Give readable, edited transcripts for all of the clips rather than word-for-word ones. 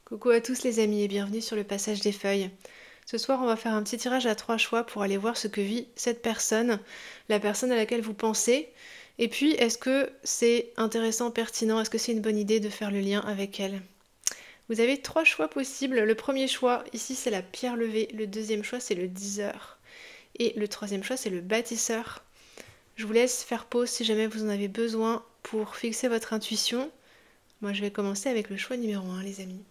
Coucou à tous les amis et bienvenue sur le passage des feuilles. Ce soir, on va faire un petit tirage à 3 choix pour aller voir ce que vit cette personne, la personne à laquelle vous pensez. Et puis, est-ce que c'est intéressant, pertinent, est-ce que c'est une bonne idée de faire le lien avec elle? Vous avez 3 choix possibles. Le premier choix, ici, c'est la pierre levée. Le deuxième choix, c'est le diseur. Et le troisième choix, c'est le bâtisseur. Je vous laisse faire pause si jamais vous en avez besoin pour fixer votre intuition. Moi, je vais commencer avec le choix numéro 1, les amis.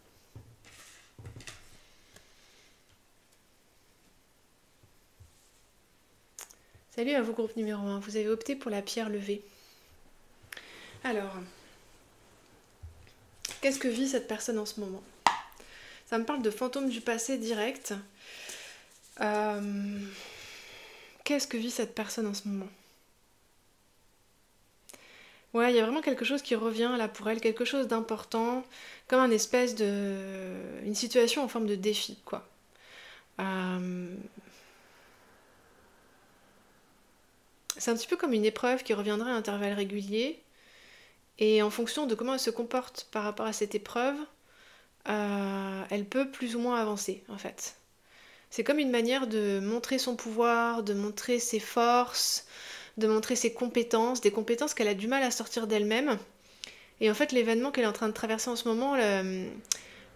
Salut à vous, groupe numéro 1. Vous avez opté pour la pierre levée. Alors, qu'est-ce que vit cette personne en ce moment? Ça me parle de fantômes du passé direct. Qu'est-ce que vit cette personne en ce moment? Ouais, il y a vraiment quelque chose qui revient là pour elle, quelque chose d'important, comme un espèce de... une situation en forme de défi, quoi. C'est un petit peu comme une épreuve qui reviendrait à intervalles réguliers, et en fonction de comment elle se comporte par rapport à cette épreuve, elle peut plus ou moins avancer, en fait. C'est comme une manière de montrer son pouvoir, de montrer ses forces, de montrer ses compétences, des compétences qu'elle a du mal à sortir d'elle-même. Et en fait, l'événement qu'elle est en train de traverser en ce moment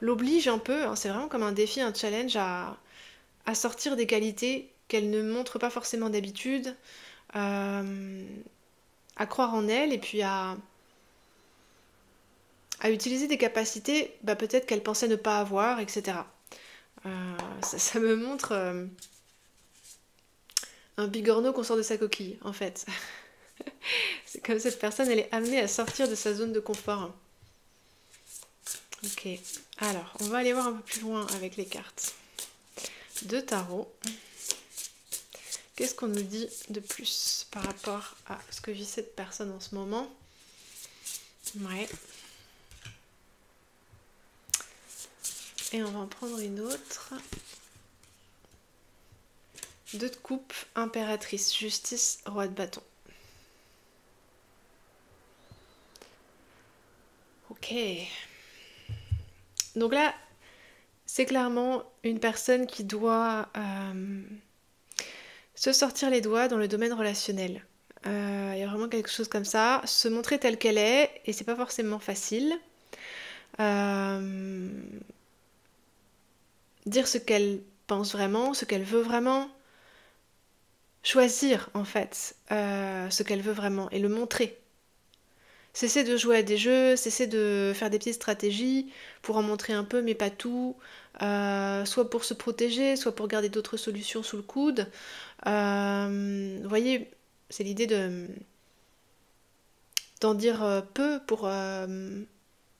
l'oblige un peu, hein, c'est vraiment comme un défi, un challenge à sortir des qualités qu'elle ne montre pas forcément d'habitude, à croire en elle et puis à utiliser des capacités peut-être qu'elle pensait ne pas avoir, etc. Ça me montre un bigorneau qu'on sort de sa coquille, en fait. C'est comme cette personne, elle est amenée à sortir de sa zone de confort. Ok, alors, on va aller voir un peu plus loin avec les cartes de tarot. Qu'est-ce qu'on nous dit de plus par rapport à ce que vit cette personne en ce moment? Ouais. Et on va en prendre une autre. 2 de coupe, impératrice, justice, roi de bâton. Ok. Donc là, c'est clairement une personne qui doit se sortir les doigts dans le domaine relationnel. Il y a vraiment quelque chose comme ça. Se montrer telle qu'elle est, et c'est pas forcément facile. Dire ce qu'elle pense vraiment, ce qu'elle veut vraiment. Choisir, en fait, ce qu'elle veut vraiment et le montrer. Cesser de jouer à des jeux, cesser de faire des petites stratégies pour en montrer un peu mais pas tout, soit pour se protéger, soit pour garder d'autres solutions sous le coude. Vous voyez, c'est l'idée d'en dire peu pour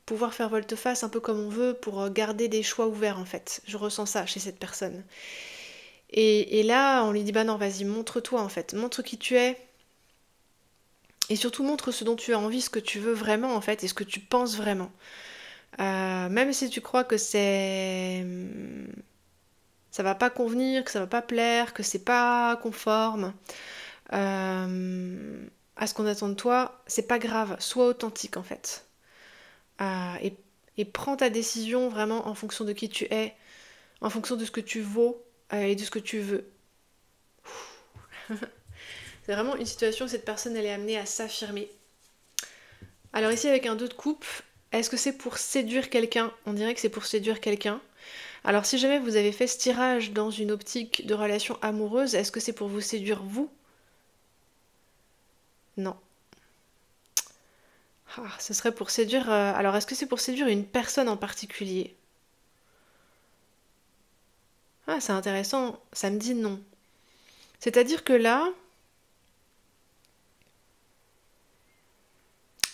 pouvoir faire volte-face un peu comme on veut, pour garder des choix ouverts en fait. Je ressens ça chez cette personne. Et là, on lui dit bah non, vas-y, montre-toi en fait, montre qui tu es. Et surtout montre ce dont tu as envie, ce que tu veux vraiment en fait, et ce que tu penses vraiment. Même si tu crois que ça va pas convenir, que ça va pas plaire, que c'est pas conforme à ce qu'on attend de toi, c'est pas grave, sois authentique en fait. Et prends ta décision vraiment en fonction de qui tu es, en fonction de ce que tu vaux et de ce que tu veux. C'est vraiment une situation où cette personne elle est amenée à s'affirmer. Alors ici avec un 2 de coupe, est-ce que c'est pour séduire quelqu'un? On dirait que c'est pour séduire quelqu'un. Alors si jamais vous avez fait ce tirage dans une optique de relation amoureuse, est-ce que c'est pour vous séduire vous? Non. Ce serait pour séduire... alors est-ce que c'est pour séduire une personne en particulier? Ah, c'est intéressant, ça me dit non. C'est-à-dire que là,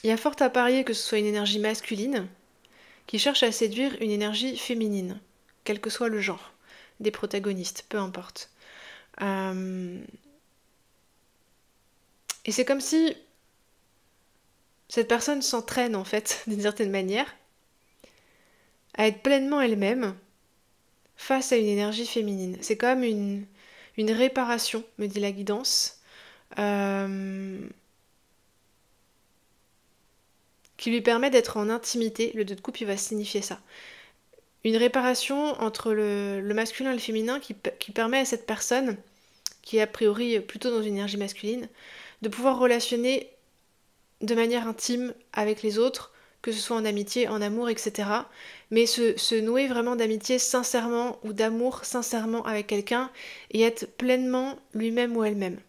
il y a fort à parier que ce soit une énergie masculine qui cherche à séduire une énergie féminine, quel que soit le genre des protagonistes, peu importe. Et c'est comme si cette personne s'entraîne en fait, d'une certaine manière, à être pleinement elle-même face à une énergie féminine. C'est comme une réparation, me dit la guidance, qui lui permet d'être en intimité. Le 2 de coupe, il va signifier ça. une réparation entre le masculin et le féminin qui permet à cette personne, qui est a priori plutôt dans une énergie masculine, de pouvoir relationner de manière intime avec les autres, que ce soit en amitié, en amour, etc. Mais se nouer vraiment d'amitié sincèrement ou d'amour sincèrement avec quelqu'un et être pleinement lui-même ou elle-même.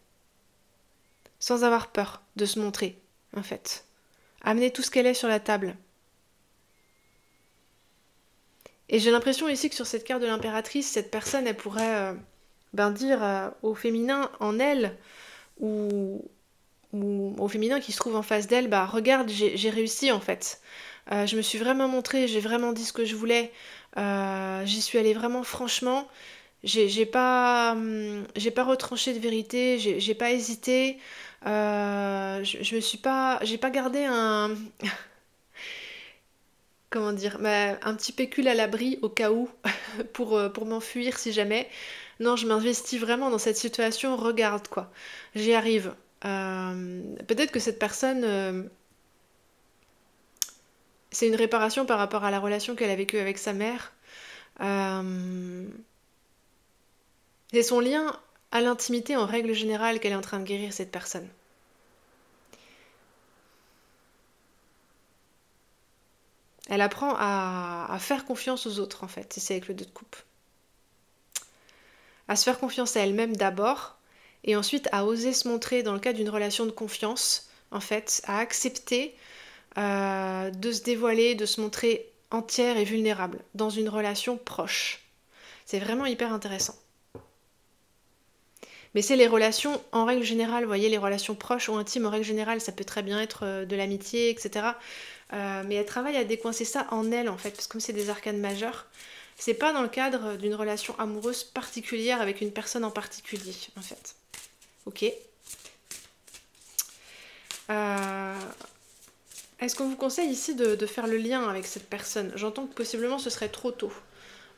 Sans avoir peur de se montrer, en fait. Amener tout ce qu'elle est sur la table. Et j'ai l'impression ici que sur cette carte de l'impératrice, cette personne, elle pourrait dire au féminin en elle, ou au féminin qui se trouve en face d'elle, bah regarde, j'ai réussi en fait. Je me suis vraiment montrée, j'ai vraiment dit ce que je voulais, j'y suis allée vraiment franchement, j'ai pas retranché de vérité, j'ai pas hésité, je me suis pas, j'ai pas gardé un, comment dire, un petit pécule à l'abri au cas où, pour m'enfuir si jamais. Non, je m'investis vraiment dans cette situation, regarde quoi, j'y arrive. Peut-être que cette personne, c'est une réparation par rapport à la relation qu'elle a vécue avec sa mère. Euh, c'est son lien à l'intimité en règle générale qu'elle est en train de guérir cette personne. Elle apprend à faire confiance aux autres en fait, et c'est avec le 2 de coupe. À se faire confiance à elle-même d'abord, et ensuite à oser se montrer dans le cadre d'une relation de confiance, en fait, à accepter de se dévoiler, de se montrer entière et vulnérable dans une relation proche. C'est vraiment hyper intéressant. Mais c'est les relations en règle générale, vous voyez, les relations proches ou intimes en règle générale, ça peut très bien être de l'amitié, etc. Mais elle travaille à décoincer ça en elle, en fait, parce que comme c'est des arcanes majeures, c'est pas dans le cadre d'une relation amoureuse particulière avec une personne en particulier, en fait. Ok. Est-ce qu'on vous conseille ici de faire le lien avec cette personne? J'entends que possiblement ce serait trop tôt.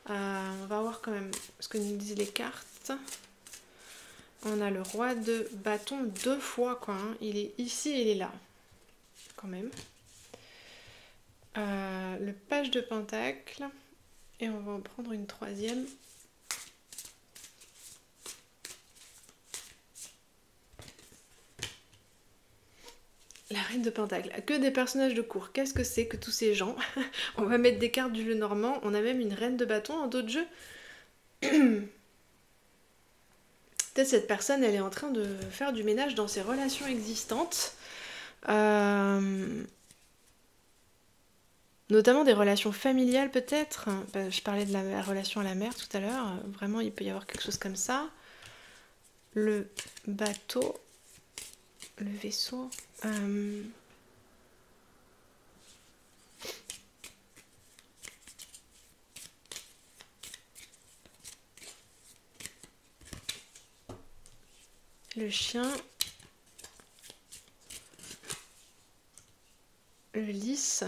On va voir quand même ce que nous disent les cartes. On a le roi de bâton 2 fois, quoi. Hein. Il est ici et il est là. Quand même. Le page de pentacle. Et on va en prendre une troisième. La reine de pentacle. Que des personnages de cour. Qu'est-ce que c'est que tous ces gens? On va mettre des cartes du jeu normand. On a même une reine de bâton en d'autres jeux. Peut-être cette personne, elle est en train de faire du ménage dans ses relations existantes. Notamment des relations familiales peut-être. Je parlais de la relation à la mère tout à l'heure. Vraiment, il peut y avoir quelque chose comme ça. Le bateau. Le vaisseau. Le chien. Le lys.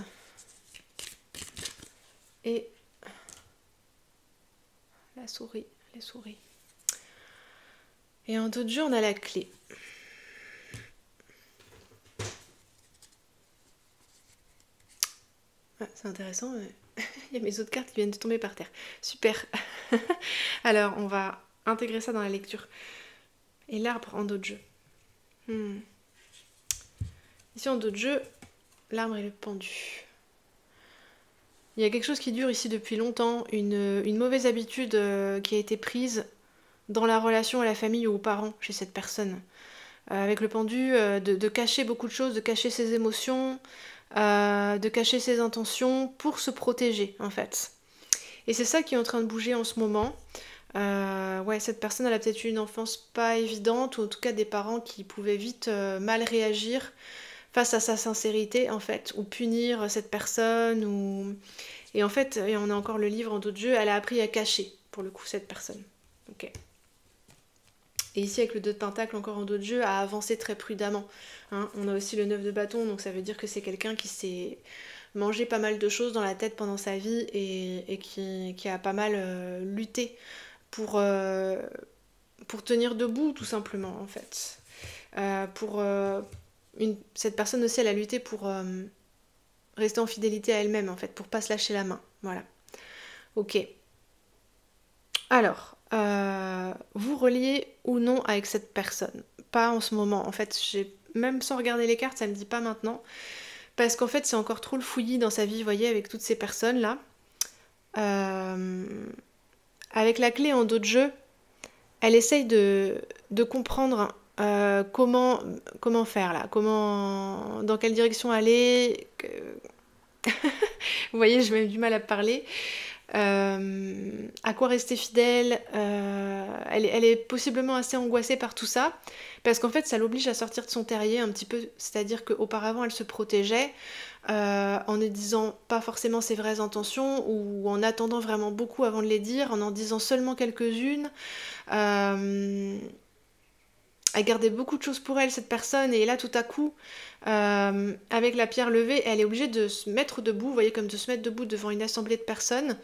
Et la souris. Les souris. Et en d'autres jeux, on a la clé. Ah, c'est intéressant, mais il y a mes autres cartes qui viennent de tomber par terre. Super. Alors, on va intégrer ça dans la lecture. Et l'arbre en d'autres jeux. Ici, en d'autres jeux, l'arbre et le pendu. Il y a quelque chose qui dure ici depuis longtemps, une mauvaise habitude qui a été prise dans la relation à la famille ou aux parents chez cette personne. Avec le pendu, de cacher beaucoup de choses, de cacher ses émotions, de cacher ses intentions pour se protéger en fait. Et c'est ça qui est en train de bouger en ce moment. Ouais, cette personne elle a peut-être eu une enfance pas évidente, ou en tout cas des parents qui pouvaient vite mal réagir face à sa sincérité en fait, ou punir cette personne, ou... Et en fait, et on a encore le livre en d'autres jeux, elle a appris à cacher, pour le coup, cette personne. Ok. Et ici, avec le 2 de pentacle, encore en d'autres jeux, à avancer très prudemment. Hein. On a aussi le 9 de bâton, donc ça veut dire que c'est quelqu'un qui s'est mangé pas mal de choses dans la tête pendant sa vie et qui a pas mal lutté pour tenir debout, tout simplement, en fait. Cette personne aussi, elle a lutté pour rester en fidélité à elle-même, en fait, pour pas se lâcher la main. Voilà. Ok. Alors, vous reliez ou non avec cette personne? Pas en ce moment. En fait, même sans regarder les cartes, ça me dit pas maintenant. Parce qu'en fait, c'est encore trop le fouillis dans sa vie, vous voyez, avec toutes ces personnes-là. Euh, Avec la clé en dos de jeu, elle essaye de comprendre comment faire là, dans quelle direction aller. Vous voyez, j'ai même du mal à parler. À quoi rester fidèle. Elle est possiblement assez angoissée par tout ça, parce qu'en fait, ça l'oblige à sortir de son terrier un petit peu. C'est-à-dire qu'auparavant, elle se protégeait en ne disant pas forcément ses vraies intentions ou en attendant vraiment beaucoup avant de les dire, en disant seulement quelques-unes. Euh, Elle gardait beaucoup de choses pour elle, cette personne, et là, tout à coup, avec la pierre levée, elle est obligée de se mettre debout, vous voyez, comme de se mettre debout devant une assemblée de personnes,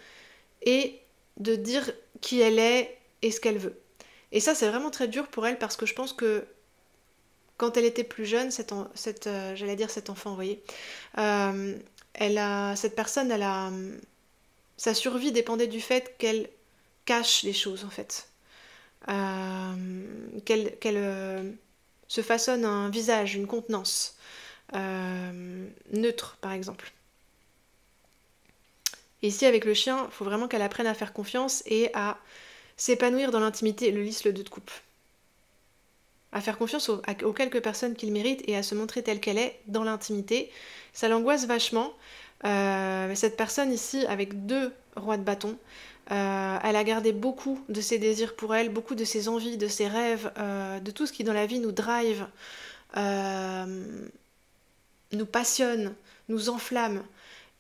et de dire qui elle est et ce qu'elle veut. Et ça, c'est vraiment très dur pour elle, parce que je pense que quand elle était plus jeune, j'allais dire cet enfant, vous voyez, euh, cette personne, sa survie dépendait du fait qu'elle cache les choses, en fait. Qu'elle se façonne un visage, une contenance neutre, par exemple. Et ici, avec le chien, il faut vraiment qu'elle apprenne à faire confiance et à s'épanouir dans l'intimité, le lys, le 2 de coupe. À faire confiance aux quelques personnes qu'il mérite et à se montrer telle qu'elle est dans l'intimité. Ça l'angoisse vachement. Cette personne ici, avec 2 rois de bâton, elle a gardé beaucoup de ses désirs pour elle, beaucoup de ses envies, de ses rêves, de tout ce qui dans la vie nous drive, nous passionne, nous enflamme.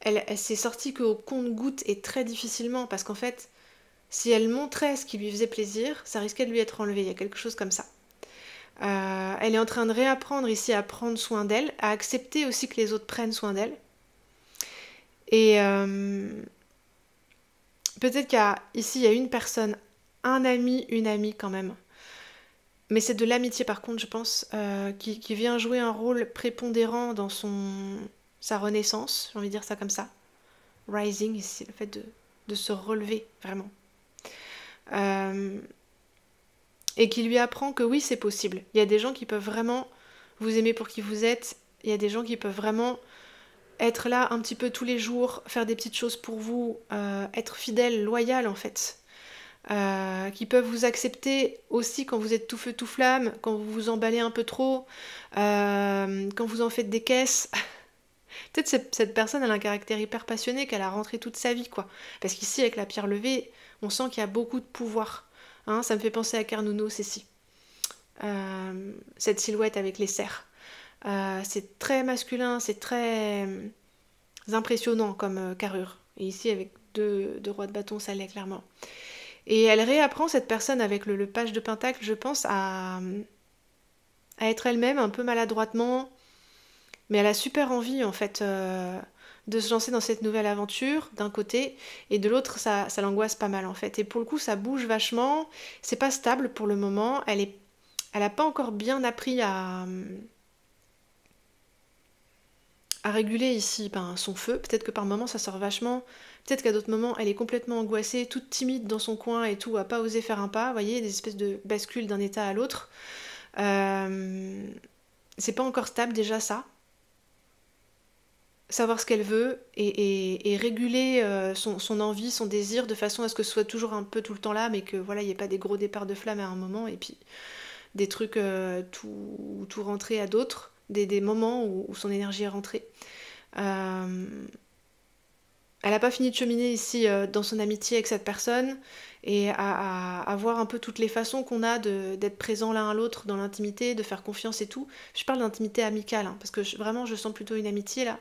Elle s'est sortie qu'au compte-gouttes et très difficilement, parce qu'en fait, si elle montrait ce qui lui faisait plaisir, ça risquait de lui être enlevé. Il y a quelque chose comme ça. Elle est en train de réapprendre ici à prendre soin d'elle, à accepter aussi que les autres prennent soin d'elle. Et peut-être qu'ici, il y a une personne, un ami, une amie quand même. Mais c'est de l'amitié par contre, je pense, qui vient jouer un rôle prépondérant dans sa renaissance, j'ai envie de dire ça comme ça. Rising, c'est le fait de se relever, vraiment. Et qui lui apprend que oui, c'est possible. Il y a des gens qui peuvent vraiment vous aimer pour qui vous êtes. Il y a des gens qui peuvent vraiment être là un petit peu tous les jours, faire des petites choses pour vous, être fidèle, loyal en fait. Qui peuvent vous accepter aussi quand vous êtes tout feu tout flamme, quand vous vous emballez un peu trop, quand vous en faites des caisses. Peut-être cette personne elle a un caractère hyper passionné qu'elle a rentré toute sa vie quoi. Parce qu'ici avec la pierre levée, on sent qu'il y a beaucoup de pouvoir. Hein, ça me fait penser à Carnuno Ceci. Cette silhouette avec les cerfs. C'est très masculin, c'est très impressionnant comme carrure. Et ici avec deux rois de bâton, ça l'est clairement. Et elle réapprend cette personne avec le page de pentacle, je pense, à être elle-même un peu maladroitement, mais elle a super envie en fait de se lancer dans cette nouvelle aventure d'un côté, et de l'autre ça l'angoisse pas mal en fait. Et pour le coup ça bouge vachement, c'est pas stable pour le moment, elle a pas encore bien appris à réguler ici son feu. Peut-être que par moments ça sort vachement, peut-être qu'à d'autres moments elle est complètement angoissée, toute timide dans son coin et tout, à pas oser faire un pas, vous voyez, des espèces de bascules d'un état à l'autre. C'est pas encore stable déjà ça. Savoir ce qu'elle veut et réguler son envie, son désir, de façon à ce que ce soit toujours un peu tout le temps là, mais que voilà, il n'y ait pas des gros départs de flammes à un moment, et puis des trucs tout rentrés à d'autres, des moments où son énergie est rentrée. Elle n'a pas fini de cheminer ici dans son amitié avec cette personne et à voir un peu toutes les façons qu'on a d'être présents l'un à l'autre dans l'intimité, de faire confiance et tout. Je parle d'intimité amicale, hein, parce que vraiment je sens plutôt une amitié là.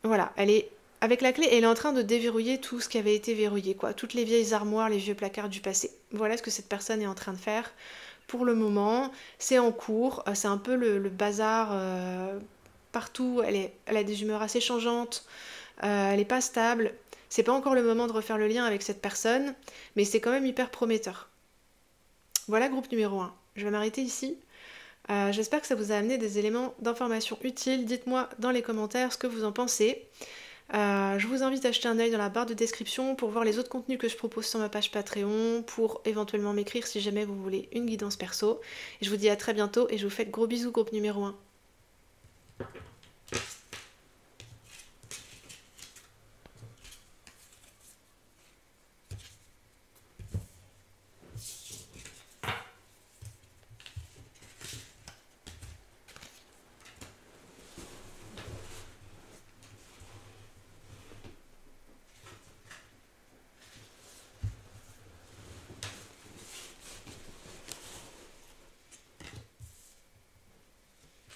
Voilà, elle est avec la clé et elle est en train de déverrouiller tout ce qui avait été verrouillé, quoi. Toutes les vieilles armoires, les vieux placards du passé. Voilà ce que cette personne est en train de faire pour le moment. C'est en cours, c'est un peu le bazar partout. Elle a des humeurs assez changeantes, elle n'est pas stable. C'est pas encore le moment de refaire le lien avec cette personne, mais c'est quand même hyper prometteur. Voilà, groupe numéro 1. Je vais m'arrêter ici. J'espère que ça vous a amené des éléments d'information utiles. Dites-moi dans les commentaires ce que vous en pensez. Je vous invite à jeter un œil dans la barre de description pour voir les autres contenus que je propose sur ma page Patreon, pour éventuellement m'écrire si jamais vous voulez une guidance perso. Et je vous dis à très bientôt et je vous fais de gros bisous, groupe numéro 1.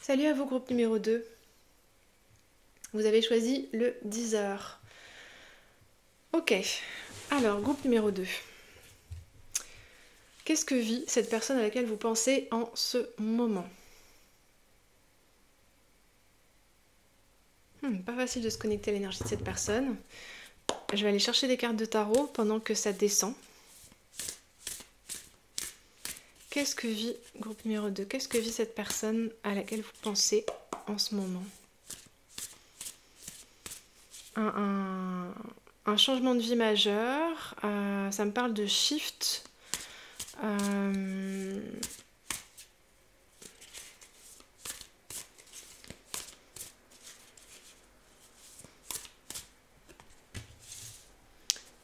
Salut à vous, groupe numéro 2. Vous avez choisi le 10h. Ok, alors groupe numéro 2. Qu'est-ce que vit cette personne à laquelle vous pensez en ce moment? Pas facile de se connecter à l'énergie de cette personne. Je vais aller chercher des cartes de tarot pendant que ça descend. Qu'est-ce que vit, groupe numéro 2, qu'est-ce que vit cette personne à laquelle vous pensez en ce moment? Un changement de vie majeur, ça me parle de shift.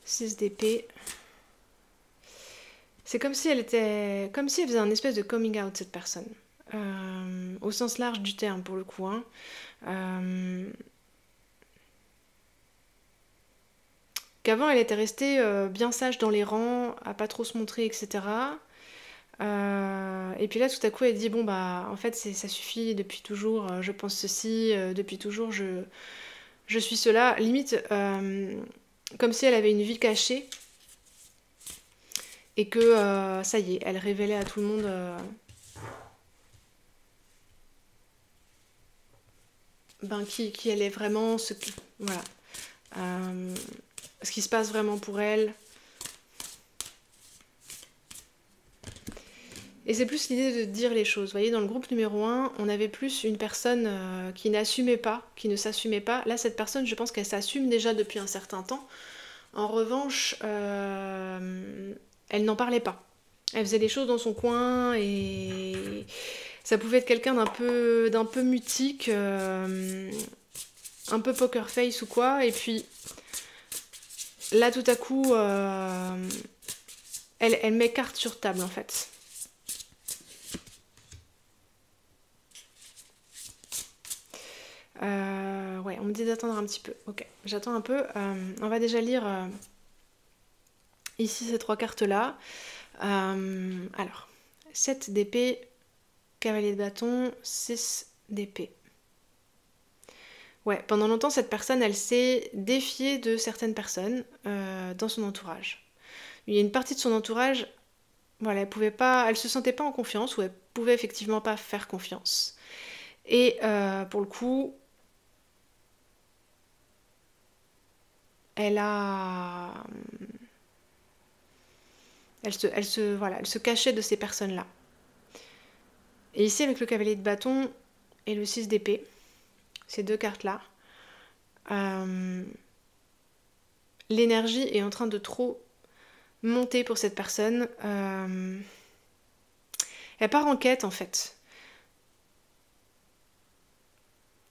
Six d'épée. C'est comme si elle faisait un espèce de coming out, cette personne. Au sens large du terme, pour le coup. Hein. Qu'avant, elle était restée bien sage dans les rangs, à pas trop se montrer, etc. Et puis là, tout à coup, elle dit, bon, bah, en fait, ça suffit, depuis toujours, je pense ceci, depuis toujours, je suis cela. Limite, comme si elle avait une vie cachée. Et que ça y est, elle révélait à tout le monde qui elle est vraiment, ce qui se passe vraiment pour elle. Et c'est plus l'idée de dire les choses. Vous voyez, dans le groupe numéro 1, on avait plus une personne qui n'assumait pas, qui ne s'assumait pas. Là, cette personne, je pense qu'elle s'assume déjà depuis un certain temps. En revanche, elle n'en parlait pas. Elle faisait des choses dans son coin et ça pouvait être quelqu'un d'un peu mutique, un peu poker face ou quoi. Et puis là, tout à coup, elle met carte sur table en fait. Ouais, on me dit d'attendre un petit peu. Ok, j'attends un peu. On va déjà lire ici ces trois cartes-là. Alors, 7 d'épée, cavalier de bâton, 6 d'épée. Ouais, pendant longtemps, cette personne, elle s'est défiée de certaines personnes dans son entourage. Il y a une partie de son entourage, voilà, elle se sentait pas en confiance, ou elle pouvait effectivement pas faire confiance. Et pour le coup, elle se cachait de ces personnes-là. Et ici, avec le cavalier de bâton et le 6 d'épée, ces deux cartes-là, l'énergie est en train de trop monter pour cette personne. Elle part en quête, en fait.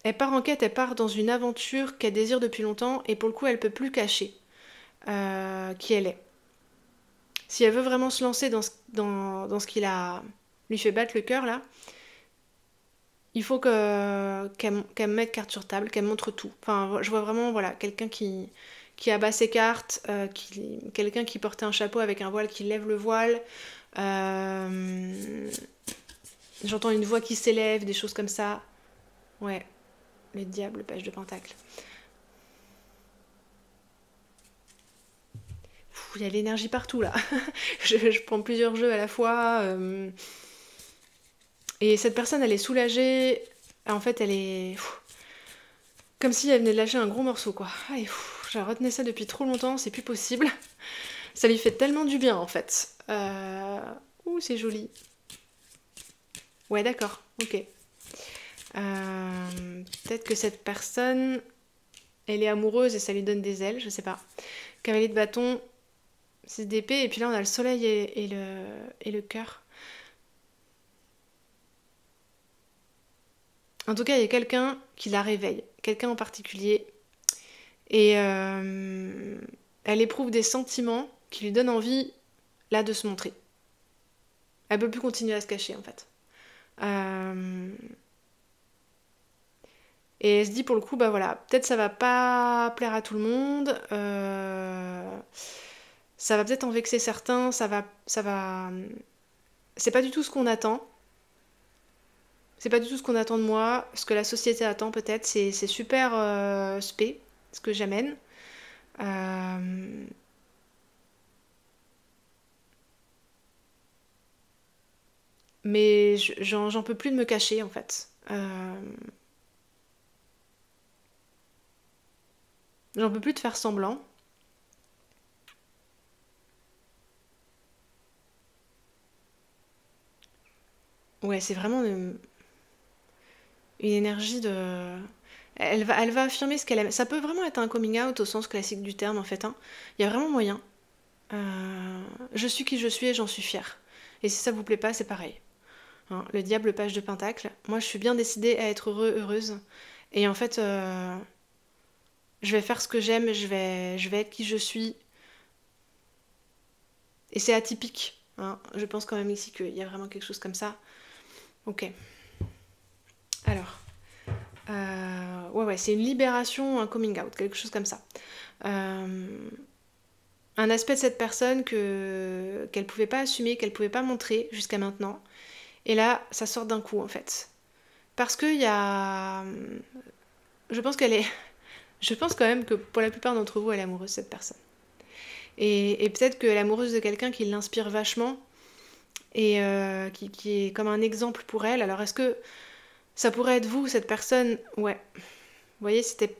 Elle part en quête, elle part dans une aventure qu'elle désire depuis longtemps, et pour le coup, elle peut plus cacher qui elle est. Si elle veut vraiment se lancer dans ce qui lui fait battre le cœur, là, il faut qu'elle mette carte sur table, qu'elle montre tout. Enfin, je vois vraiment, voilà, quelqu'un qui abat ses cartes, quelqu'un qui portait un chapeau avec un voile, qui lève le voile. J'entends une voix qui s'élève, des choses comme ça. Ouais, le diable, page de pentacle. Il y a de l'énergie partout, là. je prends plusieurs jeux à la fois. Et cette personne, elle est soulagée. En fait, elle est... comme si elle venait de lâcher un gros morceau, quoi. J'ai retenu ça depuis trop longtemps, c'est plus possible. Ça lui fait tellement du bien, en fait. C'est joli. Ouais, d'accord, ok. Peut-être que cette personne elle est amoureuse et ça lui donne des ailes, je sais pas. Cavalier de bâton, 6 d'épée, et puis là on a le soleil et le cœur. En tout cas, il y a quelqu'un qui la réveille, quelqu'un en particulier, et elle éprouve des sentiments qui lui donnent envie, là, de se montrer. Elle peut plus continuer à se cacher, en fait. Et elle se dit pour le coup, bah voilà, peut-être ça va pas plaire à tout le monde, ça va peut-être en vexer certains, c'est pas du tout ce qu'on attend. C'est pas du tout ce qu'on attend de moi, ce que la société attend peut-être, c'est super spé, ce que j'amène. Euh, mais j'en peux plus de me cacher en fait. J'en peux plus de faire semblant. Ouais, c'est vraiment une énergie de... Elle va affirmer ce qu'elle aime. Ça peut vraiment être un coming out au sens classique du terme en fait, hein. Il y a vraiment moyen. Je suis qui je suis et j'en suis fière. Et si ça vous plaît pas, c'est pareil. Hein. Le diable, page de pentacle. Moi, je suis bien décidée à être heureuse. Et en fait, je vais faire ce que j'aime, je vais être qui je suis. Et c'est atypique. Hein. Je pense quand même ici qu'il y a vraiment quelque chose comme ça. Ok. Alors. Ouais, c'est une libération, un coming out, quelque chose comme ça. Un aspect de cette personne qu'elle pouvait pas assumer, qu'elle pouvait pas montrer jusqu'à maintenant. Et là, ça sort d'un coup en fait. Parce qu'il y a... Je pense qu'elle est... Je pense quand même que pour la plupart d'entre vous, elle est amoureuse, cette personne. Et peut-être qu'elle est amoureuse de quelqu'un qui l'inspire vachement et qui est comme un exemple pour elle. Alors est-ce que ça pourrait être vous, cette personne? Ouais. Vous voyez, c'était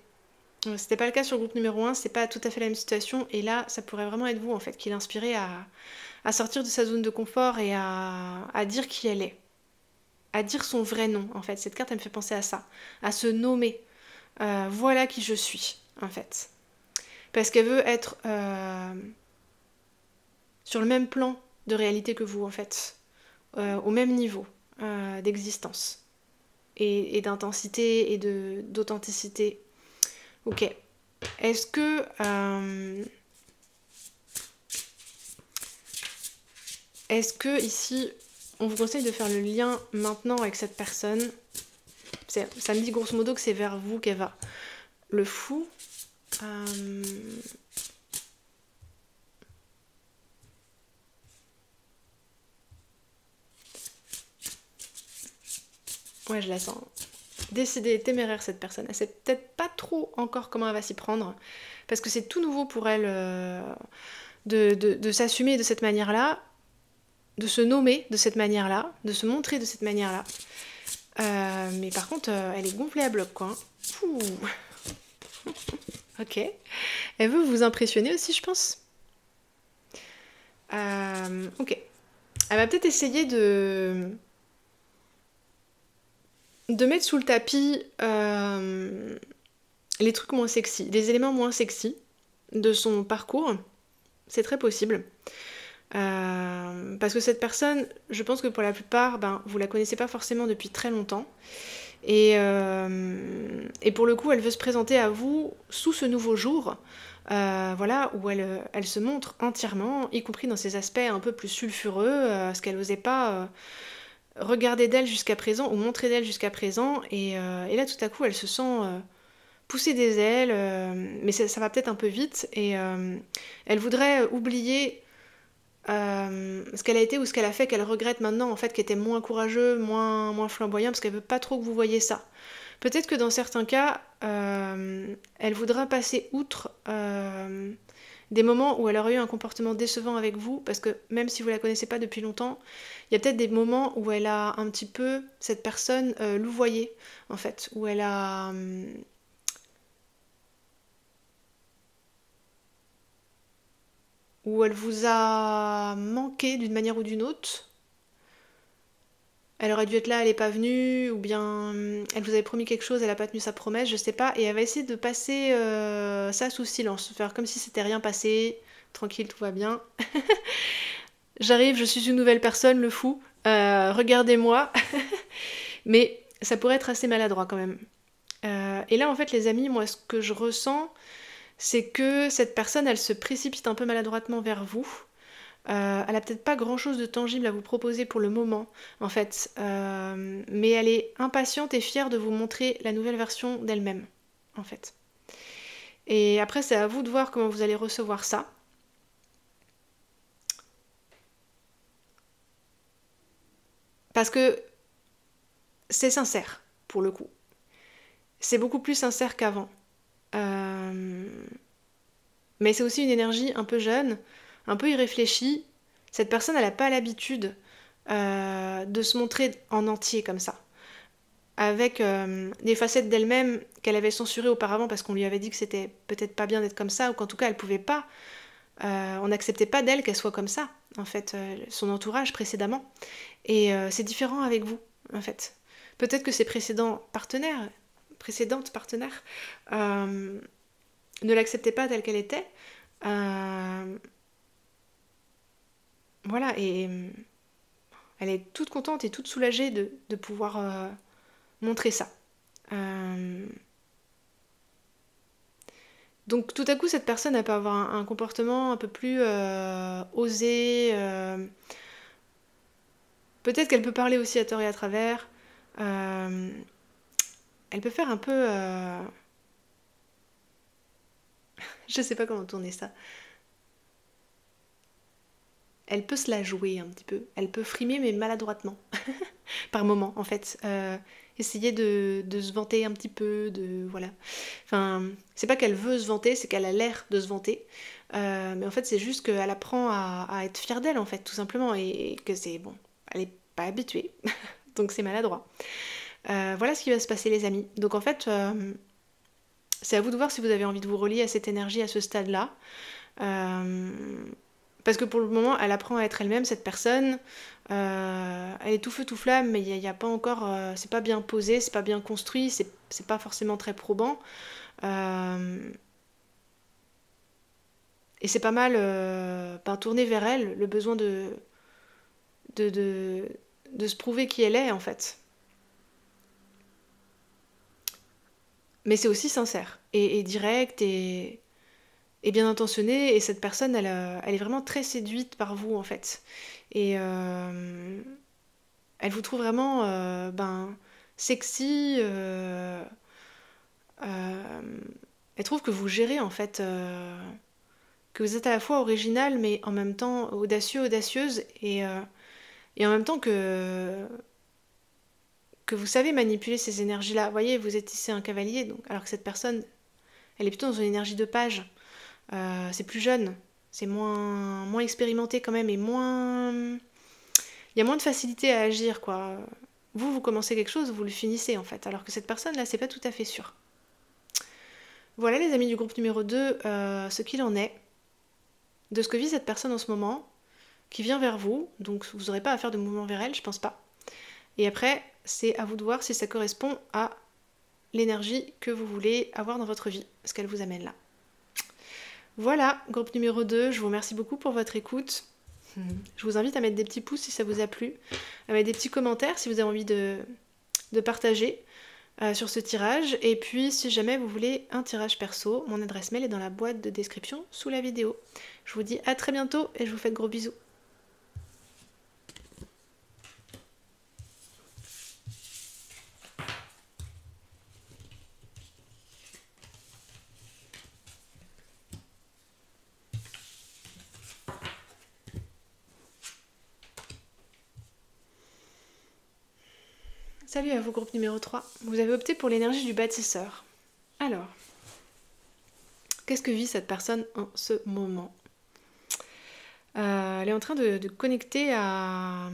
pas le cas sur le groupe numéro 1, c'est pas tout à fait la même situation. Et là, ça pourrait vraiment être vous, en fait, qui l'inspirait à sortir de sa zone de confort et à dire qui elle est. À dire son vrai nom, en fait. Cette carte, elle me fait penser à ça. À se nommer. Voilà qui je suis, en fait. Parce qu'elle veut être sur le même plan de réalité que vous, en fait. Au même niveau d'existence. Et d'intensité et d'authenticité. Ok. Est-ce que... est-ce que ici, on vous conseille de faire le lien maintenant avec cette personne? Ça me dit grosso modo que c'est vers vous qu'elle va. Le fou. Ouais, je la sens. Décidée et téméraire cette personne. Elle sait peut-être pas trop encore comment elle va s'y prendre. Parce que c'est tout nouveau pour elle de s'assumer de cette manière-là, de se nommer de cette manière-là, de se montrer de cette manière-là. Mais par contre, elle est gonflée à bloc, quoi. Ouh. Ok. Elle veut vous impressionner aussi, je pense. Ok. Elle va peut-être essayer de mettre sous le tapis les trucs moins sexy, les éléments moins sexy de son parcours. C'est très possible. Parce que cette personne, je pense que pour la plupart, vous la connaissez pas forcément depuis très longtemps. Et pour le coup, elle veut se présenter à vous sous ce nouveau jour, voilà, où elle se montre entièrement, y compris dans ses aspects un peu plus sulfureux, ce qu'elle n'osait pas regarder d'elle jusqu'à présent, ou montrer d'elle jusqu'à présent. Et là, tout à coup, elle se sent pousser des ailes, mais ça va peut-être un peu vite, et elle voudrait oublier ce qu'elle a été ou ce qu'elle a fait, qu'elle regrette maintenant, en fait, qui était moins courageux, moins flamboyant, parce qu'elle veut pas trop que vous voyez ça. Peut-être que dans certains cas, elle voudra passer outre des moments où elle aurait eu un comportement décevant avec vous, parce que même si vous la connaissez pas depuis longtemps, il y a peut-être des moments où elle a un petit peu, cette personne, louvoyé, en fait, où elle a... où elle vous a manqué d'une manière ou d'une autre. elle aurait dû être là, elle n'est pas venue, ou bien elle vous avait promis quelque chose, elle n'a pas tenu sa promesse, je sais pas, et elle va essayer de passer ça sous silence, faire comme si c'était rien passé, tranquille, tout va bien. J'arrive, je suis une nouvelle personne, le fou, regardez-moi, mais ça pourrait être assez maladroit quand même. Et là, en fait, les amis, moi, ce que je ressens, c'est que cette personne, elle se précipite un peu maladroitement vers vous. Elle a peut-être pas grand-chose de tangible à vous proposer pour le moment, en fait, mais elle est impatiente et fière de vous montrer la nouvelle version d'elle-même, en fait. Et après, c'est à vous de voir comment vous allez recevoir ça. Parce que c'est sincère, pour le coup. C'est beaucoup plus sincère qu'avant. Euh, Mais c'est aussi une énergie un peu jeune, un peu irréfléchie. Cette personne, elle n'a pas l'habitude de se montrer en entier comme ça. Avec des facettes d'elle-même qu'elle avait censurées auparavant parce qu'on lui avait dit que c'était peut-être pas bien d'être comme ça, ou qu'en tout cas elle pouvait pas. On n'acceptait pas d'elle qu'elle soit comme ça, en fait, son entourage précédemment. Et c'est différent avec vous, en fait. Peut-être que ses précédentes partenaires, ne l'acceptaient pas telle qu'elle était. Euh, voilà, et elle est toute contente et toute soulagée de pouvoir montrer ça. Euh, donc tout à coup, cette personne, elle peut avoir un comportement un peu plus osé. Peut-être qu'elle peut parler aussi à tort et à travers. Euh, Elle peut faire un peu... je sais pas comment tourner ça. Elle peut se la jouer un petit peu. Elle peut frimer, mais maladroitement. Par moment, en fait. Essayer de se vanter un petit peu, de... Voilà. Enfin, c'est pas qu'elle veut se vanter, c'est qu'elle a l'air de se vanter. Mais en fait, c'est juste qu'elle apprend à être fière d'elle, en fait, tout simplement. Et que c'est... Bon, elle est pas habituée. Donc c'est maladroit. Voilà ce qui va se passer, les amis. Donc en fait, c'est à vous de voir si vous avez envie de vous relier à cette énergie à ce stade-là. Euh, Parce que pour le moment, elle apprend à être elle-même, cette personne. Elle est tout feu, tout flamme, mais il y a pas encore. C'est pas bien posé, c'est pas bien construit, c'est pas forcément très probant. Euh, et c'est pas mal tourné vers elle, le besoin de, de, de se prouver qui elle est, en fait. Mais c'est aussi sincère, et direct, et bien intentionnée. Et cette personne, elle est vraiment très séduite par vous, en fait. Et elle vous trouve vraiment sexy. Euh, elle trouve que vous gérez en fait, que vous êtes à la fois original mais en même temps audacieux, audacieuse et en même temps que vous savez manipuler ces énergies-là. Vous voyez, vous êtes ici un cavalier, donc, alors que cette personne, elle est plutôt dans une énergie de page. C'est plus jeune, c'est moins expérimenté quand même et moins... Il y a moins de facilité à agir, quoi. Vous commencez quelque chose, vous le finissez en fait. Alors que cette personne-là, c'est pas tout à fait sûr. Voilà les amis du groupe numéro 2, ce qu'il en est, de ce que vit cette personne en ce moment, qui vient vers vous, donc vous n'aurez pas à faire de mouvement vers elle, je pense pas. Et après, c'est à vous de voir si ça correspond à l'énergie que vous voulez avoir dans votre vie, ce qu'elle vous amène là. Voilà, groupe numéro 2, je vous remercie beaucoup pour votre écoute. Je vous invite à mettre des petits pouces si ça vous a plu, à mettre des petits commentaires si vous avez envie de partager sur ce tirage. Et puis, si jamais vous voulez un tirage perso, mon adresse mail est dans la boîte de description sous la vidéo. Je vous dis à très bientôt et je vous fais de gros bisous. Salut à vous, groupe numéro 3. Vous avez opté pour l'énergie du bâtisseur. Alors, qu'est-ce que vit cette personne en ce moment ? Elle est en train de connecter à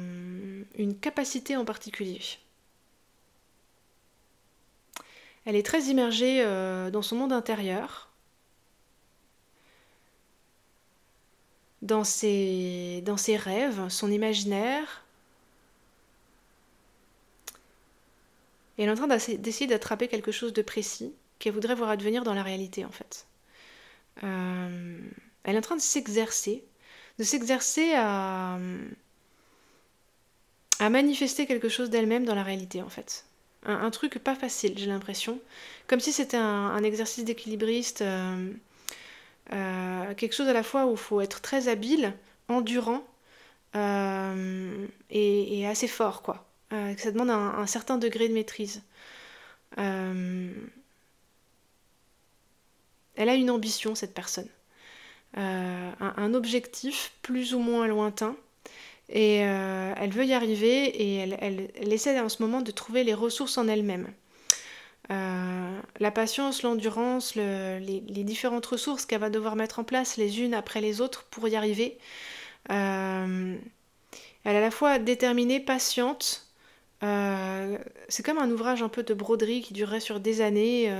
une capacité en particulier. Elle est très immergée dans son monde intérieur, dans ses rêves, son imaginaire. Et elle est en train d'essayer d'attraper quelque chose de précis qu'elle voudrait voir advenir dans la réalité, en fait. Elle est en train de s'exercer à manifester quelque chose d'elle-même dans la réalité, en fait. Un truc pas facile, j'ai l'impression. Comme si c'était un exercice d'équilibriste, quelque chose à la fois où il faut être très habile, endurant, et assez fort, quoi. Que ça demande un certain degré de maîtrise. Elle a une ambition, cette personne. Un objectif plus ou moins lointain. Et elle veut y arriver et elle essaie en ce moment de trouver les ressources en elle-même. La patience, l'endurance, les différentes ressources qu'elle va devoir mettre en place les unes après les autres pour y arriver. Elle est à la fois déterminée, patiente. C'est comme un ouvrage un peu de broderie qui durerait sur des années.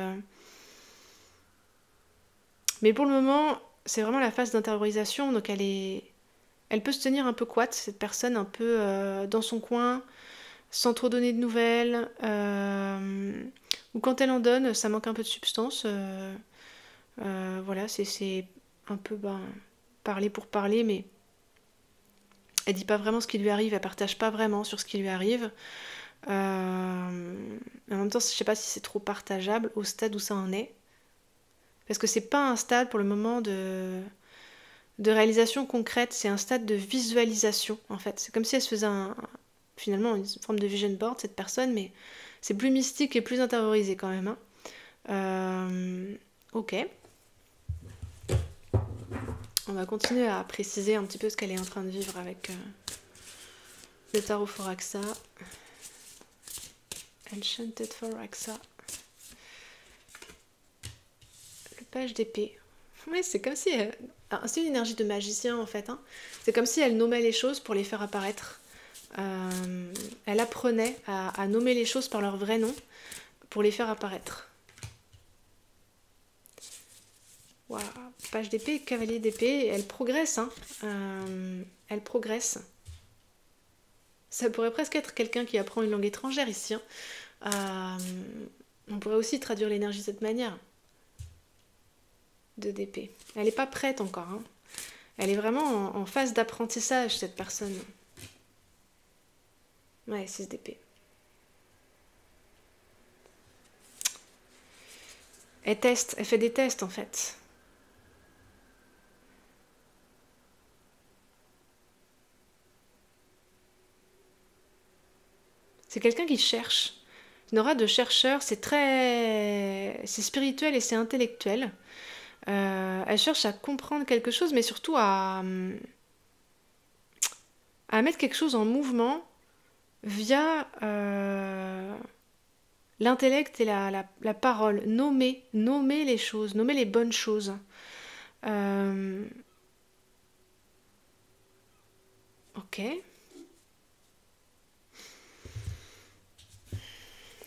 Mais pour le moment, c'est vraiment la phase d'intériorisation, donc elle peut se tenir un peu couate, cette personne, un peu dans son coin, sans trop donner de nouvelles. Ou quand elle en donne, ça manque un peu de substance. Voilà, c'est un peu parler pour parler, mais elle dit pas vraiment ce qui lui arrive, elle partage pas vraiment sur ce qui lui arrive. En même temps, je sais pas si c'est trop partageable au stade où ça en est. Parce que c'est pas un stade pour le moment de réalisation concrète, c'est un stade de visualisation en fait. C'est comme si elle se faisait finalement une forme de vision board, cette personne, mais c'est plus mystique et plus intériorisé quand même. Ok. On va continuer à préciser un petit peu ce qu'elle est en train de vivre avec le tarot Foraxa. Enchanted Foraxa. Le page d'épée. Oui, c'est comme si... c'est une énergie de magicien en fait. Hein. C'est comme si elle nommait les choses pour les faire apparaître. Elle apprenait à nommer les choses par leur vrai nom pour les faire apparaître. Wow. Page d'épée, cavalier d'épée, elle progresse. Hein. Elle progresse. Ça pourrait presque être quelqu'un qui apprend une langue étrangère ici. Hein. On pourrait aussi traduire l'énergie de cette manière. De d'épée. Elle n'est pas prête encore. Hein. Elle est vraiment en phase d'apprentissage, cette personne. Ouais, 6 d'épée. Elle teste, elle fait des tests en fait. C'est quelqu'un qui cherche. Une aura de chercheur, c'est spirituel et c'est intellectuel. Elle cherche à comprendre quelque chose, mais surtout à mettre quelque chose en mouvement via l'intellect et la parole. Nommer les choses, nommer les bonnes choses. Ok.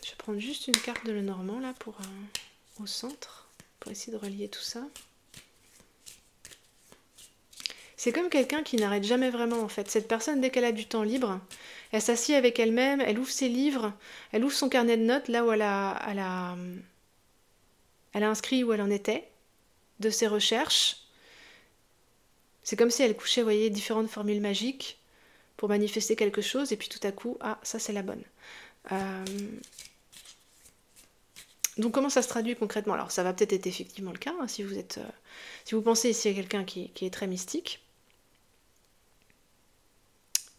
Je vais prendre juste une carte de Lenormand là pour au centre pour essayer de relier tout ça. C'est comme quelqu'un qui n'arrête jamais vraiment en fait. Cette personne, dès qu'elle a du temps libre, elle s'assied avec elle-même, elle ouvre ses livres, elle ouvre son carnet de notes là où elle a inscrit où elle en était, de ses recherches. C'est comme si elle couchait, vous voyez, différentes formules magiques pour manifester quelque chose, et puis tout à coup, ah, ça c'est la bonne. Donc comment ça se traduit concrètement? Alors ça va peut-être être effectivement le cas, hein, si vous pensez ici à quelqu'un qui est très mystique,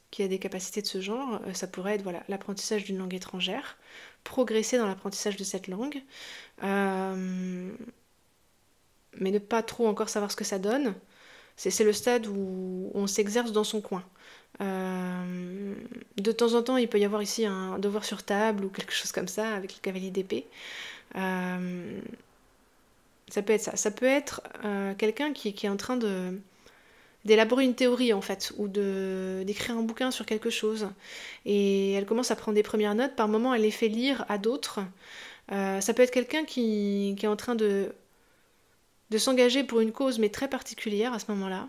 qui a des capacités de ce genre, ça pourrait être voilà, l'apprentissage d'une langue étrangère, progresser dans l'apprentissage de cette langue, mais ne pas trop encore savoir ce que ça donne. C'est le stade où on s'exerce dans son coin. De temps en temps, il peut y avoir ici un devoir sur table ou quelque chose comme ça avec le cavalier d'épée. Ça peut être ça. Ça peut être quelqu'un qui est en train d'élaborer une théorie en fait, ou d'écrire un bouquin sur quelque chose. Et elle commence à prendre des premières notes. Par moments, elle les fait lire à d'autres. Ça peut être quelqu'un qui est en train de s'engager pour une cause, mais très particulière à ce moment-là.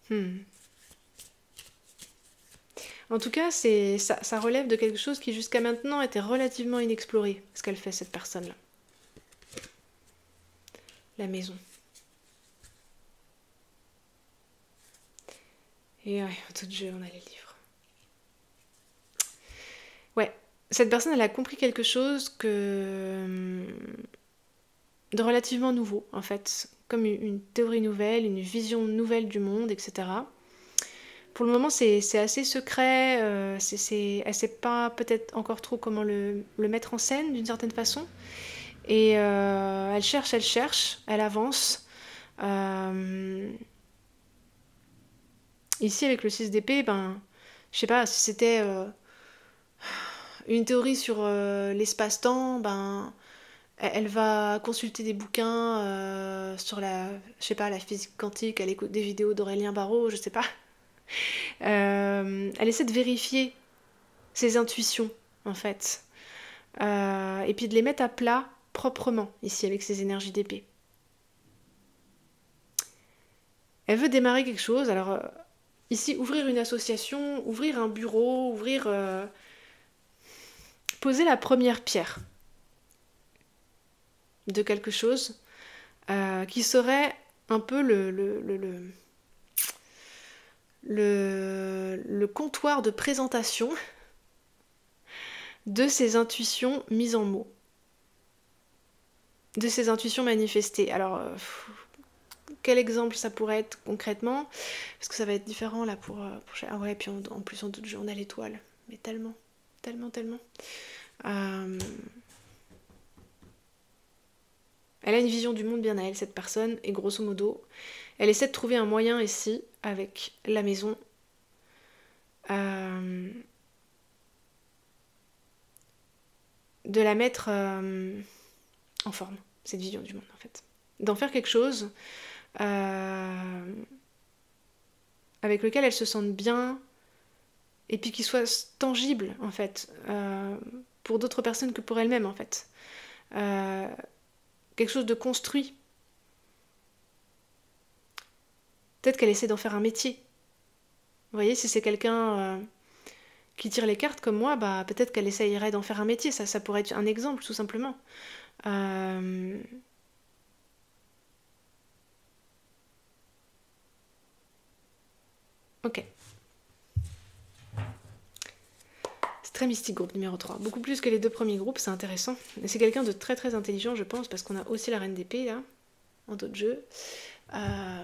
Hmm. En tout cas, ça relève de quelque chose qui jusqu'à maintenant était relativement inexploré, ce qu'elle fait cette personne-là. La maison. Et ouais, en tout jeu, on a les livres. Ouais, cette personne, elle a compris quelque chose de relativement nouveau, en fait. Comme une théorie nouvelle, une vision nouvelle du monde, etc. Pour le moment, c'est assez secret. Elle sait pas peut-être encore trop comment le mettre en scène, d'une certaine façon. Et elle cherche, elle avance. Euh, Ici, avec le 6 d'épée, ben, je sais pas, si c'était une théorie sur l'espace-temps, ben, elle va consulter des bouquins sur je sais pas, la physique quantique, elle écoute des vidéos d'Aurélien Barraud, je sais pas. Elle essaie de vérifier ses intuitions, en fait. Et puis de les mettre à plat proprement, ici, avec ses énergies d'épée. Elle veut démarrer quelque chose, alors ici, ouvrir une association, ouvrir un bureau, poser la première pierre de quelque chose qui serait un peu le comptoir de présentation de ses intuitions mises en mots, de ses intuitions manifestées. Alors, quel exemple ça pourrait être concrètement? Parce que ça va être différent là ah ouais, puis en plus en doute, on a l'étoile. Mais tellement, tellement, tellement. Euh, Elle a une vision du monde bien à elle, cette personne, et grosso modo, elle essaie de trouver un moyen ici, avec la maison, euh, de la mettre en forme, cette vision du monde en fait. D'en faire quelque chose avec lequel elle se sente bien, et puis qui soit tangible en fait, pour d'autres personnes que pour elle-même en fait. Euh, Quelque chose de construit. Peut-être qu'elle essaie d'en faire un métier. Vous voyez, si c'est quelqu'un qui tire les cartes comme moi, bah peut-être qu'elle essayerait d'en faire un métier. Ça pourrait être un exemple, tout simplement. Euh... Ok. C'est très mystique, groupe numéro 3. Beaucoup plus que les deux premiers groupes, c'est intéressant. Et c'est quelqu'un de très très intelligent, je pense, parce qu'on a aussi la reine d'épée, là, en d'autres jeux. Dans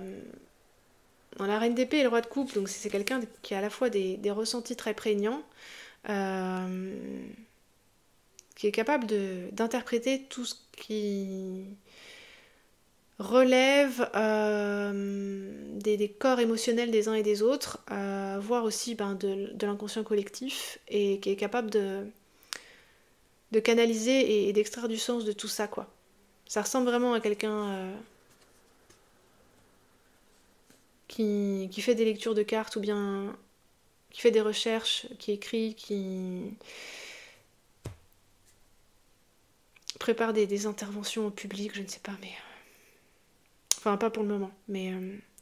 la reine d'épée et le roi de coupe, donc c'est quelqu'un qui a à la fois des ressentis très prégnants, qui est capable d'interpréter tout ce qui relève des corps émotionnels des uns et des autres, voire aussi de l'inconscient collectif, et qui est capable de canaliser et d'extraire du sens de tout ça, quoi. Ça ressemble vraiment à quelqu'un qui fait des lectures de cartes, ou bien qui fait des recherches, qui écrit, qui prépare des interventions au public, je ne sais pas, mais... Enfin, pas pour le moment, mais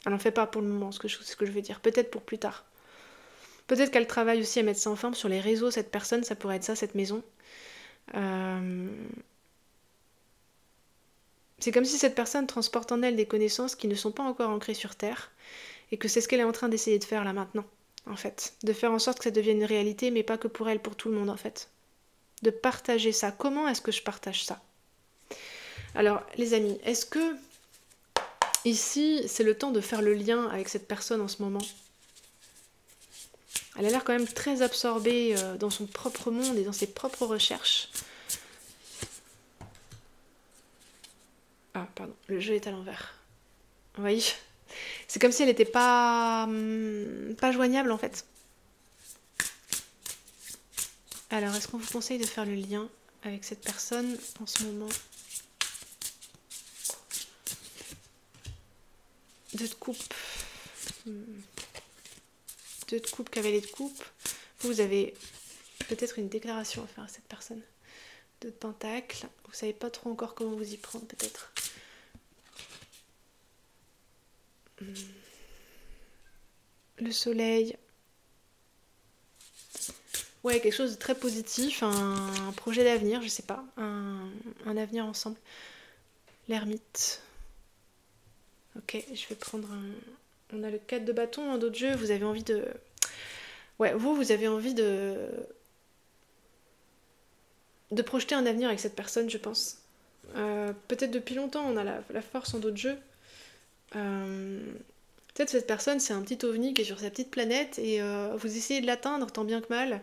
elle en fait pas pour le moment, ce que je veux dire. Peut-être pour plus tard. Peut-être qu'elle travaille aussi à mettre ça en forme sur les réseaux, cette personne, ça pourrait être ça, cette maison. C'est comme si cette personne transporte en elle des connaissances qui ne sont pas encore ancrées sur Terre, et que c'est ce qu'elle est en train d'essayer de faire là maintenant, en fait. De faire en sorte que ça devienne une réalité, mais pas que pour elle, pour tout le monde, en fait. De partager ça. Comment est-ce que je partage ça? Alors, les amis, est-ce que ici, c'est le temps de faire le lien avec cette personne en ce moment? Elle a l'air quand même très absorbée dans son propre monde et dans ses propres recherches. Ah, pardon, le jeu est à l'envers. Vous voyez? C'est comme si elle n'était pas joignable en fait. Alors, est-ce qu'on vous conseille de faire le lien avec cette personne en ce moment? Deux de coupe. Deux de coupe, cavalier de coupe. Vous avez peut-être une déclaration à faire à cette personne. Deux de pentacle. Vous savez pas trop encore comment vous y prendre peut-être. le soleil. Ouais, quelque chose de très positif, un projet d'avenir, je sais pas, un avenir ensemble. L'ermite. Ok, je vais prendre un... On a le 4 de bâton en dos de jeu, vous avez envie de... Ouais, vous avez envie de projeter un avenir avec cette personne, je pense. Peut-être depuis longtemps, on a la force en dos de jeu. Peut-être cette personne, c'est un petit ovni qui est sur sa petite planète et vous essayez de l'atteindre tant bien que mal.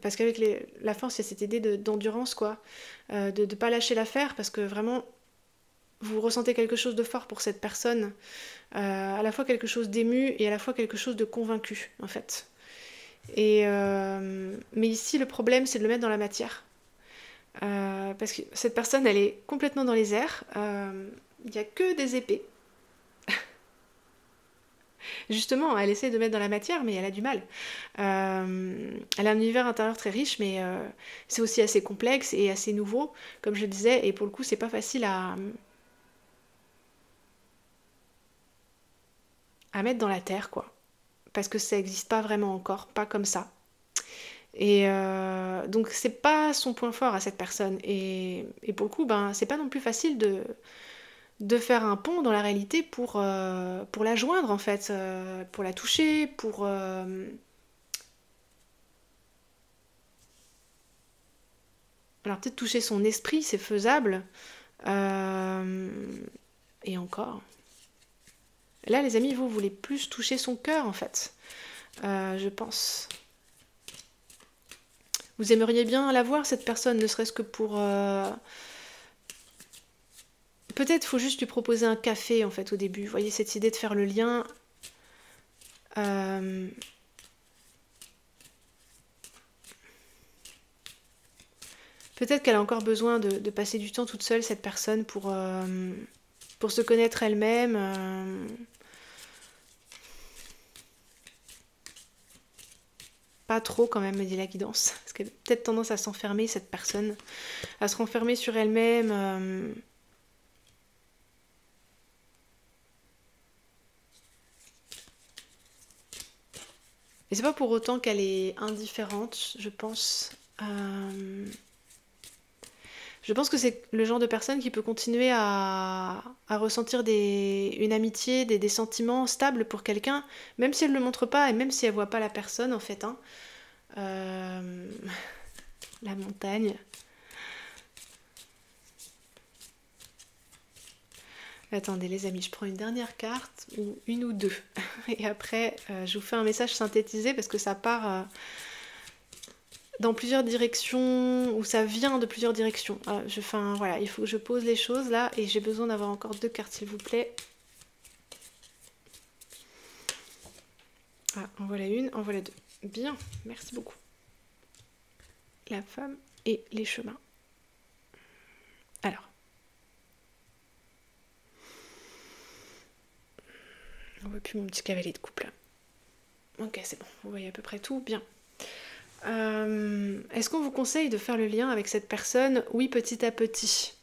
Parce qu'avec la force, il y a cette idée d'endurance, quoi. De ne pas lâcher l'affaire parce que vraiment, vous ressentez quelque chose de fort pour cette personne. À la fois quelque chose d'ému et à la fois quelque chose de convaincu, en fait. Mais ici, le problème, c'est de le mettre dans la matière. Parce que cette personne, elle est complètement dans les airs. Il n'y a que des épées. Justement, elle essaie de mettre dans la matière, mais elle a du mal. Elle a un univers intérieur très riche, mais c'est aussi assez complexe et assez nouveau, comme je le disais, et pour le coup, c'est pas facile à mettre dans la terre, quoi. Parce que ça n'existe pas vraiment encore, pas comme ça. Et donc, c'est pas son point fort à cette personne. Et pour le coup, ben, c'est pas non plus facile de faire un pont dans la réalité pour la joindre, en fait, pour la toucher, pour. Alors peut-être toucher son esprit, c'est faisable. Euh, Et encore. Là, les amis, vous voulez plus toucher son cœur, en fait. Je pense. Vous aimeriez bien la voir, cette personne, ne serait-ce que pour... Peut-être faut juste lui proposer un café, en fait, au début. Vous voyez, cette idée de faire le lien. Euh, Peut-être qu'elle a encore besoin de passer du temps toute seule, cette personne, pour se connaître elle-même. Pas trop quand même, me dit la guidance. Parce qu'elle a peut-être tendance à s'enfermer, cette personne. À se renfermer sur elle-même. Et c'est pas pour autant qu'elle est indifférente, je pense. Je pense que c'est le genre de personne qui peut continuer à ressentir une amitié, des sentiments stables pour quelqu'un, même si elle ne le montre pas et même si elle voit pas la personne en fait. Hein. Euh, La montagne. Attendez les amis, je prends une dernière carte, ou une ou deux. Et après, je vous fais un message synthétisé parce que ça part dans plusieurs directions, ou ça vient de plusieurs directions. Voilà, il faut que je pose les choses là, et j'ai besoin d'avoir encore deux cartes s'il vous plaît. Ah, en voilà une, en voilà deux. Bien, merci beaucoup. La femme et les chemins. Alors. On voit plus mon petit cavalier de couple. Ok, c'est bon, vous voyez à peu près tout. Bien. Est-ce qu'on vous conseille de faire le lien avec cette personne? Oui, petit à petit.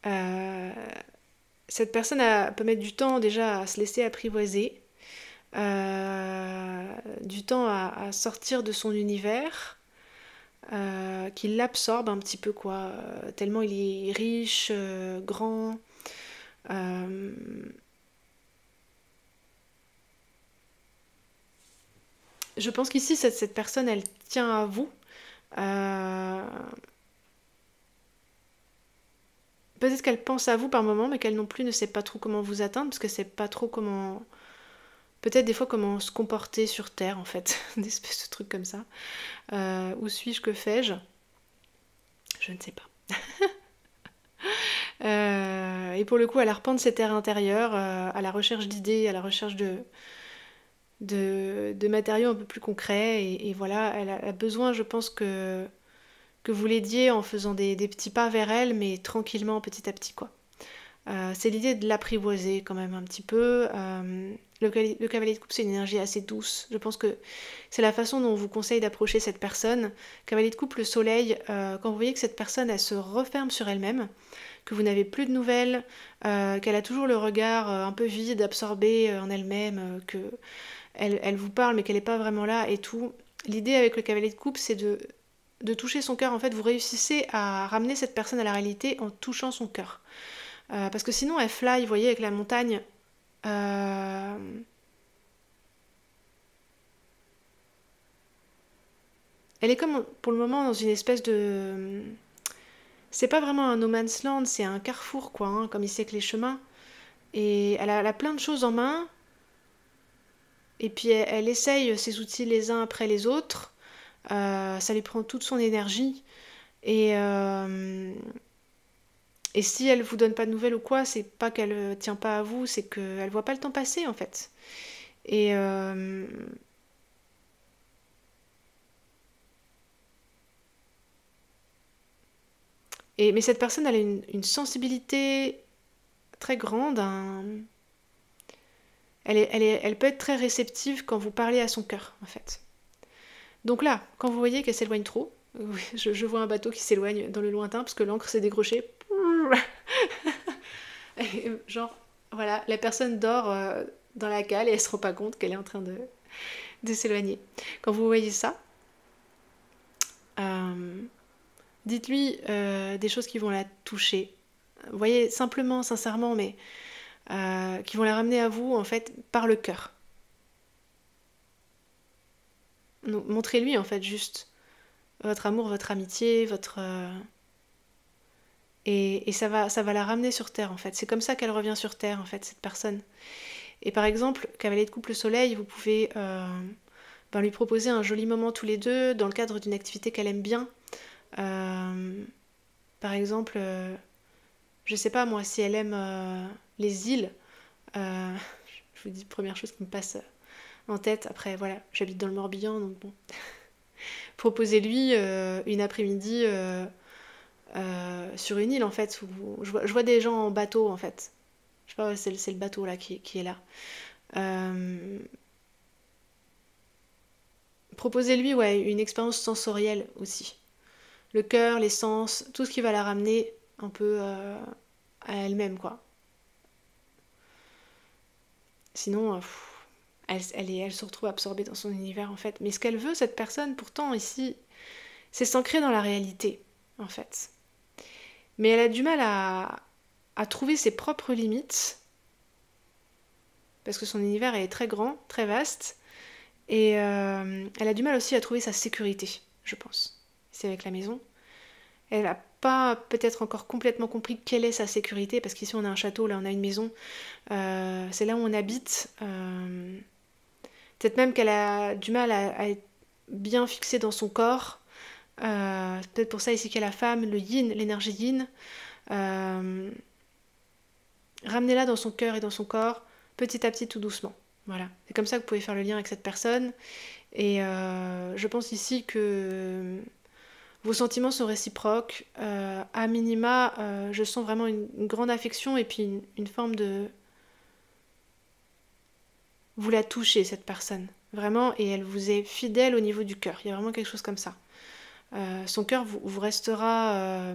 Euh, Cette personne peut mettre du temps déjà à se laisser apprivoiser, du temps à sortir de son univers, qu'il l'absorbe un petit peu, quoi, tellement il est riche, grand. Euh, je pense qu'ici, cette personne, elle tient à vous. Euh, Peut-être qu'elle pense à vous par moment, mais qu'elle non plus ne sait pas trop comment vous atteindre, parce que c'est pas trop comment... Peut-être des fois comment se comporter sur Terre, en fait. Des espèces de trucs comme ça. Où suis-je, que fais-je? Je ne sais pas. Et pour le coup, elle arpente ses terres intérieures, à la recherche d'idées, à la recherche de matériaux un peu plus concrets. Et voilà, elle a besoin, je pense, que vous l'aidiez en faisant des petits pas vers elle, mais tranquillement, petit à petit, quoi. C'est l'idée de l'apprivoiser quand même un petit peu. le cavalier de coupe, c'est une énergie assez douce. Je pense que c'est la façon dont on vous conseille d'approcher cette personne. Cavalier de coupe, le soleil, quand vous voyez que cette personne, elle se referme sur elle-même, que vous n'avez plus de nouvelles, qu'elle a toujours le regard un peu vide, absorbé en elle-même, que elle vous parle mais qu'elle n'est pas vraiment là et tout. L'idée avec le cavalier de coupe, c'est de toucher son cœur. En fait, vous réussissez à ramener cette personne à la réalité en touchant son cœur. Parce que sinon, elle fly, vous voyez, avec la montagne. Euh, Elle est comme, pour le moment, dans une espèce de... C'est pas vraiment un no man's land, c'est un carrefour, quoi, hein, comme il sait que les chemins. Et elle a plein de choses en main, et puis elle essaye ses outils les uns après les autres. Ça lui prend toute son énergie. Et, euh, et si elle vous donne pas de nouvelles ou quoi, c'est pas qu'elle tient pas à vous, c'est qu'elle voit pas le temps passer, en fait. Et, euh, mais cette personne, elle a une sensibilité très grande, elle peut être très réceptive quand vous parlez à son cœur, en fait. Donc là, quand vous voyez qu'elle s'éloigne trop, oui, je vois un bateau qui s'éloigne dans le lointain parce que l'ancre s'est décrochée. Genre, voilà, la personne dort dans la cale et elle se rend pas compte qu'elle est en train de s'éloigner. Quand vous voyez ça, euh, dites-lui des choses qui vont la toucher. Vous voyez, simplement, sincèrement, mais qui vont la ramener à vous, en fait, par le cœur. Montrez-lui, en fait, juste votre amour, votre amitié, et ça va la ramener sur Terre, en fait. C'est comme ça qu'elle revient sur Terre, en fait, cette personne. Et par exemple, cavalier de couple soleil, vous pouvez lui proposer un joli moment tous les deux dans le cadre d'une activité qu'elle aime bien. Euh, Par exemple, je sais pas moi, si elle aime les îles, euh, je vous dis première chose qui me passe en tête. Après, voilà, j'habite dans le Morbihan, donc bon. Proposez-lui une après-midi sur une île, en fait. Où je vois des gens en bateau, en fait. Je sais pas, c'est le bateau là qui est là. Euh, Proposez-lui ouais, une expérience sensorielle aussi. Le cœur, les sens, tout ce qui va la ramener un peu à elle-même, quoi. Sinon, elle se retrouve absorbée dans son univers, en fait. Mais ce qu'elle veut, cette personne, pourtant, ici, c'est s'ancrer dans la réalité, en fait. Mais elle a du mal à trouver ses propres limites, parce que son univers est très grand, très vaste, et elle a du mal aussi à trouver sa sécurité, je pense. C'est avec la maison. Elle n'a pas peut-être encore complètement compris quelle est sa sécurité, parce qu'ici on a un château, là on a une maison, c'est là où on habite. Peut-être même qu'elle a du mal à être bien fixée dans son corps. C'est peut-être pour ça ici qu'elle a la femme, le yin, l'énergie yin. Euh, Ramenez-la dans son cœur et dans son corps, petit à petit, tout doucement. Voilà. C'est comme ça que vous pouvez faire le lien avec cette personne. Et je pense ici que vos sentiments sont réciproques. À minima, je sens vraiment une grande affection et puis une forme de... Vous la touchez, cette personne. Vraiment, et elle vous est fidèle au niveau du cœur. Il y a vraiment quelque chose comme ça. Son cœur vous restera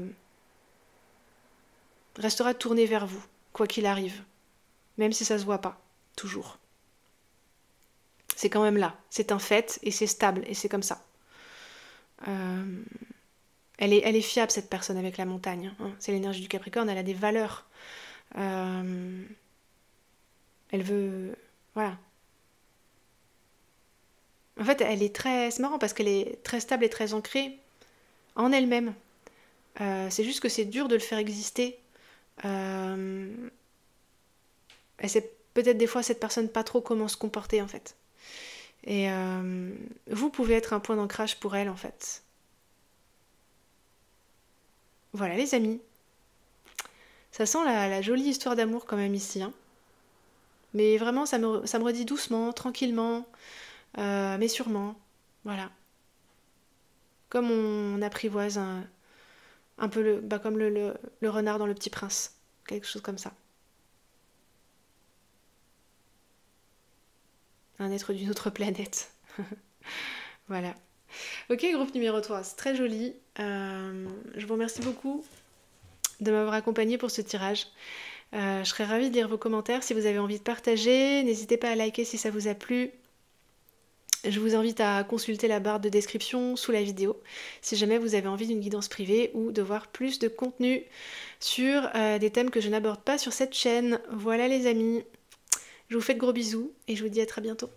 tourné vers vous, quoi qu'il arrive. Même si ça se voit pas. Toujours. C'est quand même là. C'est un fait et c'est stable et c'est comme ça. Euh, elle est fiable, cette personne avec la montagne. Hein. C'est l'énergie du Capricorne, elle a des valeurs. Euh, Elle veut... Voilà. En fait, elle est très... C'est marrant parce qu'elle est très stable et très ancrée en elle-même. C'est juste que c'est dur de le faire exister. Euh, Elle sait peut-être des fois cette personne pas trop comment se comporter en fait. Et vous pouvez être un point d'ancrage pour elle en fait. Voilà les amis. Ça sent la jolie histoire d'amour quand même ici. Hein. Mais vraiment, ça me redit doucement, tranquillement, mais sûrement. Voilà. Comme on apprivoise un peu comme le renard dans Le Petit Prince. Quelque chose comme ça. un être d'une autre planète. Voilà. Ok, groupe numéro 3, c'est très joli. Je vous remercie beaucoup de m'avoir accompagné pour ce tirage. Je serais ravie de lire vos commentaires. Si vous avez envie de partager, n'hésitez pas à liker si ça vous a plu. Je vous invite à consulter la barre de description sous la vidéo si jamais vous avez envie d'une guidance privée ou de voir plus de contenu sur des thèmes que je n'aborde pas sur cette chaîne. Voilà les amis, je vous fais de gros bisous et je vous dis à très bientôt.